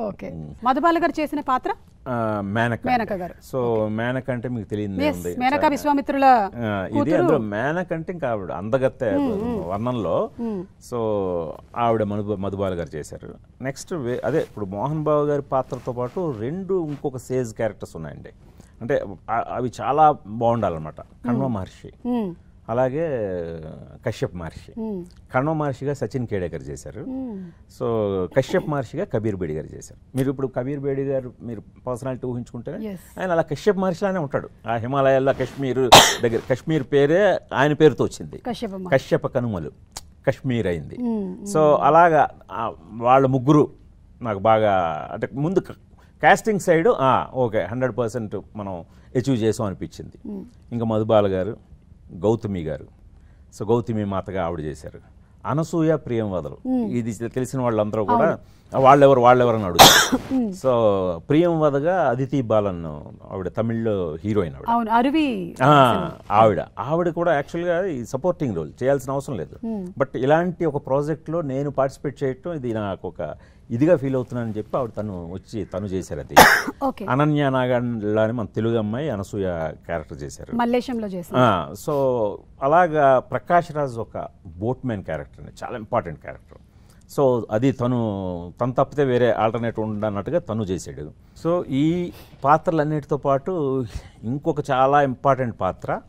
Okay. Madhubala గారు చేసిన పాత్ర మేనక గారు. సో మేనక అంటే మీకు తెలియదు ఉంది. మేనక విశ్వామిత్రుల ఇది అందులో మేనక అంటే ఇంకా ఆవిడ అందగత్తె వర్ణంలో. సో ఆవిడ మధుబాల గారు చేశారు. నెక్స్ట్ అదే ఇప్పుడు మోహన్ బాబు గారి పాత్రతో పాటు ఇంకొక సేజ్ క్యారెక్టర్స్ ఉన్నాయండి. అంటే అవి చాలా బాగుండాలన్నమాట. కణ్వ మహర్షి, అలాగే కశ్యప్ మహర్షి. కణ్వ మహర్షిగా సచిన్ కేడేకర్ చేశారు. సో కశ్యప్ మహర్షిగా కబీర్ బేడి గారు చేశారు. మీరు ఇప్పుడు కబీర్ బేడి గారు మీరు పర్సనాలిటీ ఊహించుకుంటే ఆయన అలా కశ్యప్ మహర్షిలానే ఉంటాడు. ఆ హిమాలయాల్లో కశ్మీర్ పేరే ఆయన పేరుతో వచ్చింది. కశ్యప కనుమలు కశ్మీర్ అయింది. సో అలాగా వాళ్ళ ముగ్గురు నాకు బాగా అంటే ముందు కాస్టింగ్ సైడ్ ఓకే 100% మనం అచీవ్ చేసాం అనిపించింది. ఇంకా మధుబాల గారు, గౌతమి గారు. సో గౌతమి మాతగా ఆవిడ చేశారు. అనసూయ ప్రియం వదలు, ఇది తెలిసిన వాళ్ళందరూ కూడా వాళ్ళెవరు అని అడుగుతారు. సో ప్రియం వదగా అదితి బాలన్ ఆవిడ తమిళ్లో హీరోయిన్. ఆవిడ కూడా యాక్చువల్గా ఈ సపోర్టింగ్ రోల్ చేయాల్సిన అవసరం లేదు. బట్ ఇలాంటి ఒక ప్రాజెక్ట్లో నేను పార్టిసిపేట్ చేయటం ఇది నాకు ఒక ఇదిగా ఫీల్ అవుతున్నానని చెప్పి ఆవిడ తను చేశారు. అది అనన్య నాగండ్ల అని మన తెలుగు అమ్మాయి అనసూయ క్యారెక్టర్ చేశారు. సో అలాగా ప్రకాష్ రాజ్ ఒక బోట్ మ్యాన్ క్యారెక్టర్ అండి, చాలా ఇంపార్టెంట్ క్యారెక్టర్. సో అది తను తప్పితే వేరే ఆల్టర్నేటివ్ ఉండన్నట్టుగా తను చేశాడు. సో ఈ పాత్రలన్నిటితో పాటు ఇంకొక చాలా ఇంపార్టెంట్ పాత్ర